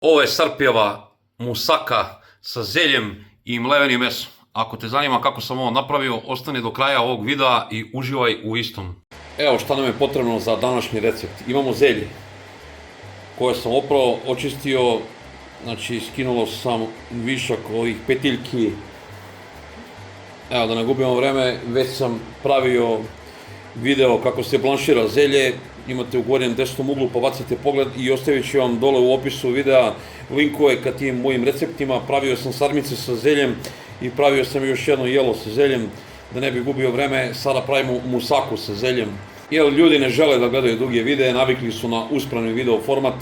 Ovo je Srpijeva musaka sa zeljem i mlevenim mesom. Ako te zanima kako sam ovo napravio, ostani do kraja ovog videa i uživaj u istom. Evo šta nam je potrebno za današnji recept. Imamo zelje koje sam oprao, očistio, znači skinulo sam višak ovih petiljki. Evo da ne gubimo vreme, već sam pravio video kako se blanšira zelje. Imate u gornjem desnom uglu, pobacite pogled i ostavit ću vam dole u opisu videa linkove ka tim mojim receptima. Pravio sam sarmice sa zeljem i pravio sam još jedno jelo sa zeljem. Da ne bi gubio vreme, sada pravimo musaku sa zeljem. Jer ljudi ne žele da gledaju duge videe, navikli su na uspravni video format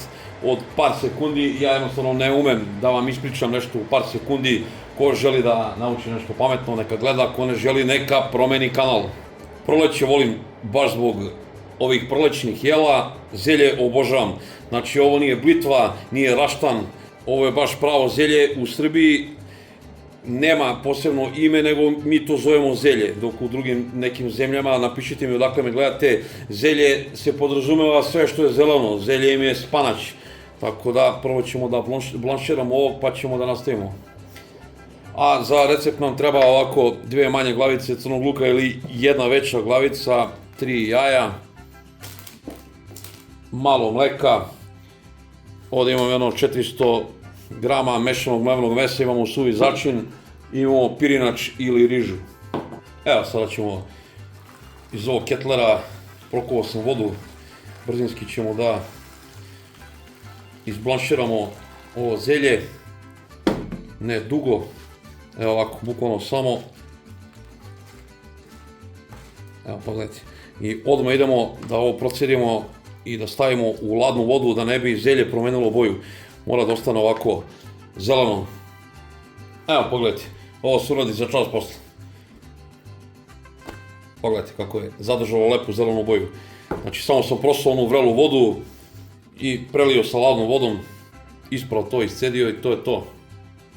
od par sekundi. Ja jednostavno ne umem da vam ispričam nešto u par sekundi. Ko želi da nauči nešto pametno, neka gleda, ko ne želi, neka promeni kanal. Proleće volim baš zbog ovih prolećnih jela, zelje obožavam. Znači ovo nije blitva, nije raštan, ovo je baš pravo zelje. U Srbiji nema posebno ime, nego mi to zovemo zelje, dok u drugim nekim zemljama, napišite mi odakle me gledate, zelje se podrazumeva sve što je zeleno, zelje im je spanać. Tako da prvo ćemo da blanširamo ovo pa ćemo da nastavimo. A za recept nam treba ovako 2 manje glavice crnog luka ili 1 veća glavica, 3 jaja, malo mleka, ovdje imamo jedno 400 grama mešanog mlevenog mesa, imamo suvi začin, imamo pirinač ili rižu. Evo sada ćemo iz ovog ketlera, prokuvao sam vodu, brzinski ćemo da izblanširamo ovo zelje, ne dugo, evo ovako, bukvalno samo, evo pogledajte, i odmah idemo da ovo procedimo i da stavimo u ladnu vodu da ne bi zelje promenilo boju. Mora da ostane ovako zeleno. Evo pogledajte, ovo se uradi za čas posle. Pogledajte kako je zadržalo lepu zelenu boju. Znači samo sam prosao onu vrelu vodu i prelio sa ladnom vodom, ispravo to iscedio i to je to.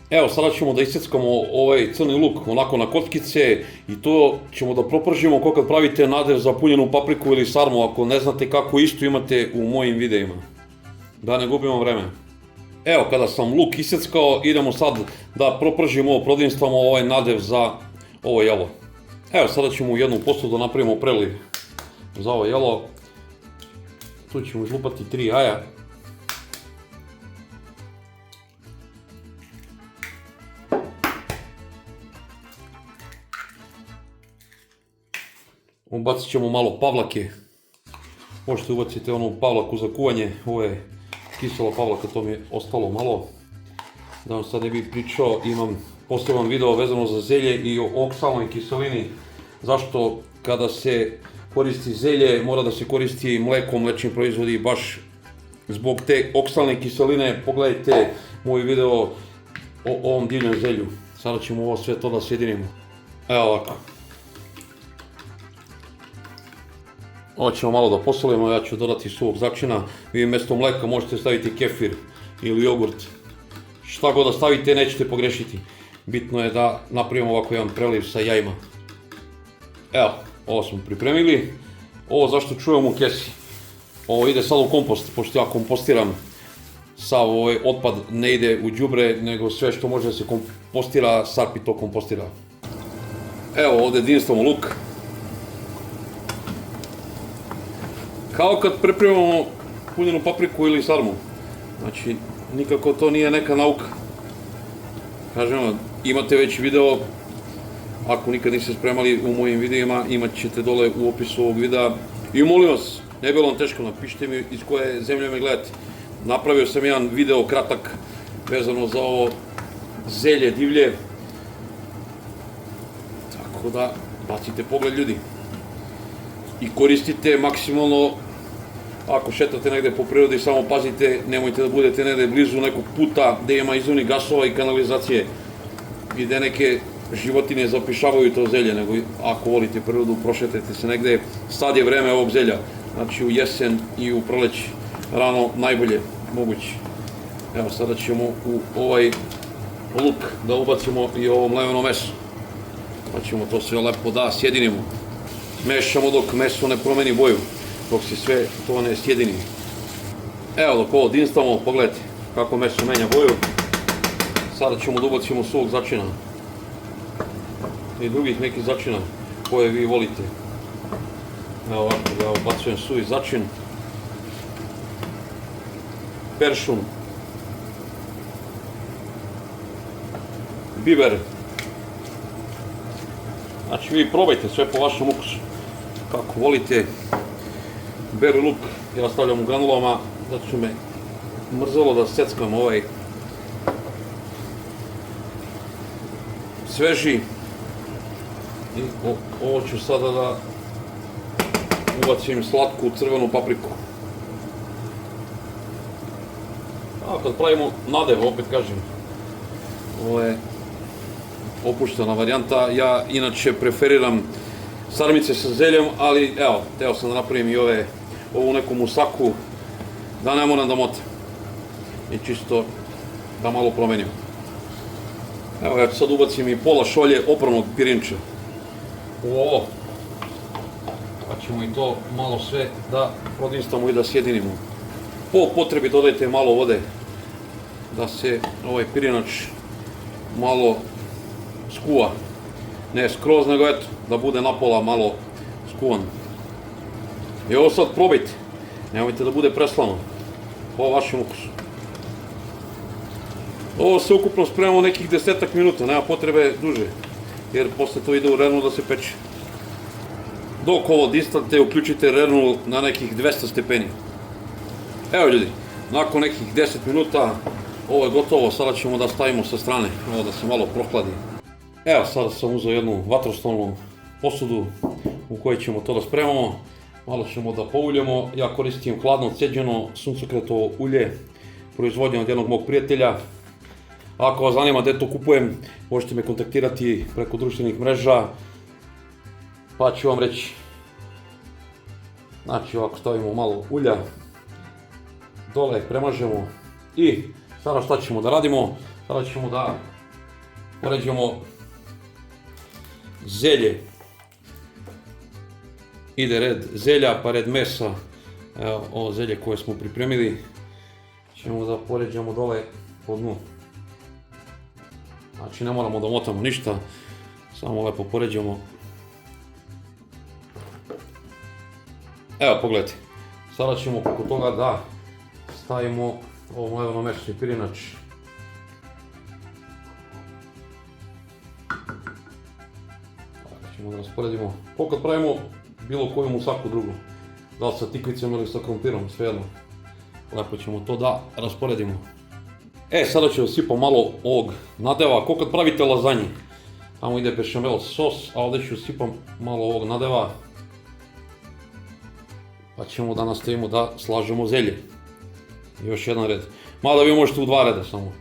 Evo sada ćemo da iseckamo ovaj crni luk onako na kockice i to ćemo da propržimo kao kad pravite nadev za punjenu papriku ili sarmu. Ako ne znate kako isto imate u mojim videima. Da ne gubimo vreme. Evo kada sam luk iseckao, idemo sad da propržimo ovo, prodinstamo ovaj nadev za ovo jelo. Evo sada ćemo u jednu posudu da napravimo preliv za ovo jelo. Tu ćemo izlupati 3 jaja. Ubacit ćemo malo pavlake. Možete ubaciti onu pavlaku za kuvanje, ovo je kisela pavlaka, to mi je ostalo malo. Da vam sad ne bih pričao, imam poseban video vezano za zelje i o oksalnoj kiselini. Zašto kada se koristi zelje mora da se koristi mleko, mlečni proizvodi, baš zbog te oksalne kiseline. Pogledajte moj video o ovom divljem zelju. Sada ćemo ovo sve to da sjedinimo. Evo ovako. Ovo ćemo malo da posolimo, ja ću dodati suvog začina. Vi mjesto mleka možete staviti kefir ili jogurt. Šta god da stavite nećete pogrešiti. Bitno je da napravimo ovako jedan preliv sa jajima. Evo, ovo smo pripremili. Ovo zašto čujemo u kesi. Ovo ide sad u kompost, pošto ja kompostiram. Sav ovaj otpad ne ide u đubre, nego sve što može da se kompostira, Sarpi to kompostira. Evo ovdje dinstamo luk. Kao kad pripremamo punjenu papriku ili sarmu. Znači, nikako to nije neka nauka. Kažem vam, imate već video, ako nikad niste spremali u mojim videima, imat ćete dole u opisu ovog videa. I molim vas, ne bilo vam teško, napišite mi iz koje zemlje me gledate. Napravio sam jedan video kratak vezano za ovo zelje divlje. Tako da, bacite pogled ljudi. I koristite maksimalno, ako šetate negde po prirodi, samo pazite, nemojte da budete negde blizu nekog puta gde ima izvoni gasova i kanalizacije i gde neke životinje zapišavaju to zelje, nego ako volite prirodu, prošetajte se negde. Sad je vreme ovog zelja, znači u jesen i u proleći, rano najbolje moguće. Evo sada ćemo u ovaj luk da ubacimo i ovo mleveno meso, pa ćemo to sve lepo da sjedinimo. Mešamo dok meso ne promeni boju, dok se sve to ne sjedini. Evo dok ovo dinstamo, pogledajte, kako meso menja boju. Sada ćemo da ubacimo svog začina i drugih nekih začina koje vi volite. Evo ovako ga ubacujem suvi začin, peršun, biber. Znači vi probajte sve po vašem ukusu, kako volite. Beli luk ja stavljam u granulama, zato su me mrzelo da seckam ovaj sveži. I ovo ću sada da ubacim slatku crvenu papriku. A kad pravimo nadev, opet kažem, ovo je opuštena varijanta. Ja inače preferiram sarmice sa zeljem, ali evo, teo sam da napravim i ovu neku musaku, da ne moram da motam. I čisto da malo promenim. Evo, ja ću sad ubacim i pola šolje opranog pirinča u ovo. Pa ćemo i to malo sve da prodinstamo i da sjedinimo. Po potrebi dodajte malo vode, da se ovaj pirinač malo skuva. Ne skroz, nego eto, da bude napola malo skuvan. I ovo sad probajte, nemojte da bude preslano, po vašem ukusu. Ovo se ukupno spremamo nekih 10 minuta, nema potrebe duže, jer posle to ide u rernu da se peče. Dok ovo distrate, uključite rernu na nekih 200 stepeni. Evo ljudi, nakon nekih 10 minuta ovo je gotovo, sada ćemo da stavimo sa strane, ovo da se malo prohladi. Evo, sada sam uzeo jednu vatrostalnu posudu u kojoj ćemo to da spremamo. Malo ćemo da pouljemo, ja koristim hladno ceđeno suncokretovo ulje, proizvodnje od jednog mog prijatelja. Ako vas zanima gde to kupujem, možete me kontaktirati preko društvenih mreža, pa ću vam reći. Znači ovako stavimo malo ulja, dole premažemo i sada šta ćemo da radimo? Sada ćemo da poređamo zelje. Ide red zelja pa red mesa. Evo ovo zelje koje smo pripremili ćemo da poređamo dole po dnu. Znači ne moramo da motamo ništa, samo lepo poređamo. Evo pogledajte, sada ćemo preko toga da stavimo ovo mleveno meso i pirinač. Tako ćemo da rasporedimo, kao kad pravimo bilo koju musaku drugu, da li sa tikvicom ili sa krompirom, svejedno. Lepo ćemo to da rasporedimo. Sada ću da sipam malo ovog nadeva, kao kad pravite lazanje. Tamo ide bešamel sos, a ovdje ću sipam malo ovog nadeva. Pa ćemo da nastavimo da slažemo zelje. Još jedan red. Mada vi možete u dva reda samo.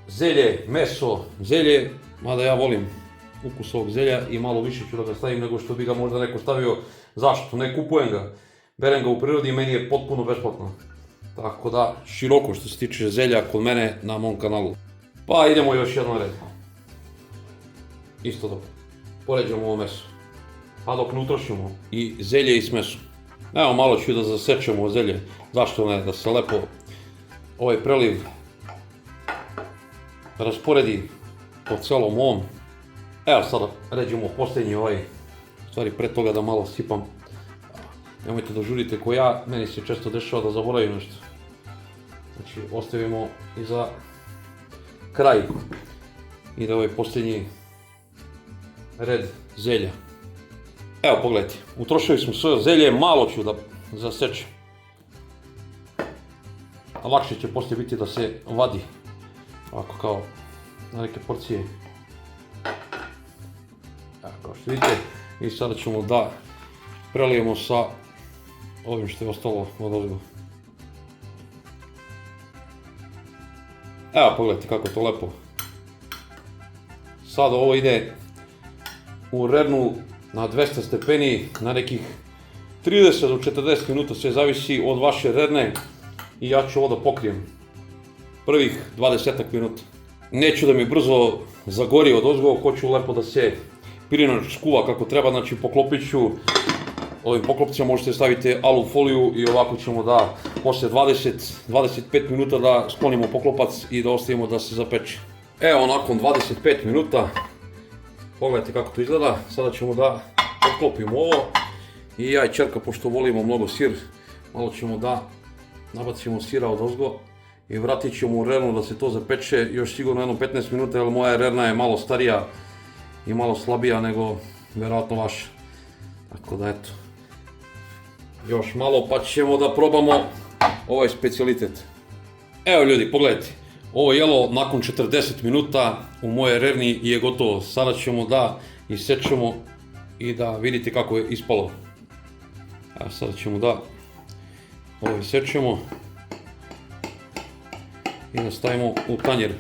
Zelje, meso, zelje, mada ja volim ukus ovog zelja i malo više ću da ga stavim nego što bi ga možda neko stavio. Zašto? Ne kupujem ga. Berem ga u prirodi i meni je potpuno besplatno. Tako da, široko što se tiče zelja kod mene na mom kanalu. Pa idemo još jedan red. Isto dok poređamo ovo meso. Pa dok ne utrošimo i zelje i s mesom. Evo malo ću da zasečemo zelje. Zašto ne? Da se lepo ovaj preliv rasporedi po celom ovom. Evo sada ređemo posljednji ovaj. U stvari pre toga da malo sipam. Nemojte da žurite ko ja, meni se često dešava da zaboravim nešto. Znači ostavimo i za kraj. Ide ovaj posljednji red zelja. Evo pogledajte, utrošili smo sve zelje, malo ću da zasečem. A lakše će poslije biti da se vadi. Ovako kao na neke porcije. Evo kao što vidite. I sada ćemo da prelijemo sa ovim što je ostalo od ozgo. Evo pogledajte kako je to lepo. Sada ovo ide u rernu na 200 stepeni na nekih 30 do 40 minuta, sve zavisi od vaše rerne i ja ću ovo da pokrijem prvih 20 minuta. Neću da mi brzo zagori od ozgo, hoću lepo da se pirinač skuva kako treba, znači poklopit ću ovim poklopcima, možete staviti alu foliju i ovako ćemo da posle 20-25 minuta da sklonimo poklopac i da ostavimo da se zapeče. Evo, nakon 25 minuta, pogledajte kako to izgleda, sada ćemo da otklopimo ovo i ja i čerka, pošto volimo mnogo sir, malo ćemo da nabacimo sira odozgo i vratit ćemo u rernu da se to zapeče još sigurno jedno 15 minuta, jer moja rerna je malo starija i malo slabija nego verovatno vaša. Tako da eto, još malo pa ćemo da probamo ovaj specijalitet. Evo ljudi, pogledajte, ovo jelo nakon 40 minuta u mojoj rerni je gotovo. Sada ćemo da isečemo i da vidite kako je ispalo. Evo, sada ćemo da ovo isečemo i da stavimo u tanjer.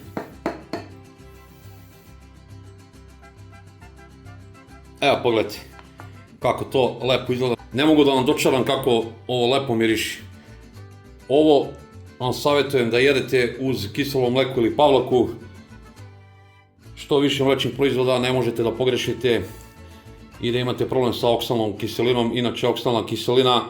Evo, pogledajte kako to lepo izgleda. Ne mogu da vam dočaram kako ovo lepo miriši. Ovo vam savjetujem da jedete uz kiselo mleko ili pavlaku. Što više mlečnih proizvoda ne možete da pogrešite i da imate problem sa oksalnom kiselinom. Inače, oksalna kiselina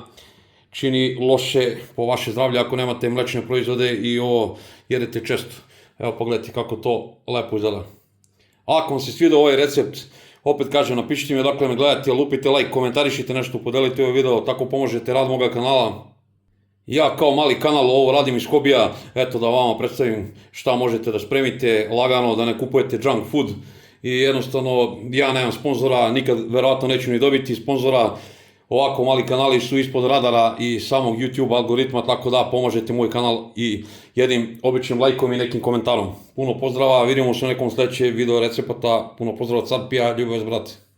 čini loše po vaše zdravlje ako nemate mlečne proizvode i ovo jedete često. Evo, pogledajte kako to lepo izgleda. Ako vam se svidio ovaj recept, opet kažem, napišite mi odakle me gledate, lupite like, komentarišite nešto, podelite ovaj video, tako pomožete rad moga kanala. Ja kao mali kanal ovo radim iz hobija, eto da vama predstavim šta možete da spremite lagano, da ne kupujete junk food. I jednostavno, ja nemam sponzora, nikad verovatno neću ni dobiti sponzora. Ovako mali kanali su ispod radara i samog YouTube algoritma, tako da pomožete moj kanal i jednim običnim lajkom i nekim komentarom. Puno pozdrava, vidimo se u nekom sledećem video recepata, puno pozdrava od Carpija, ljubav vas brate.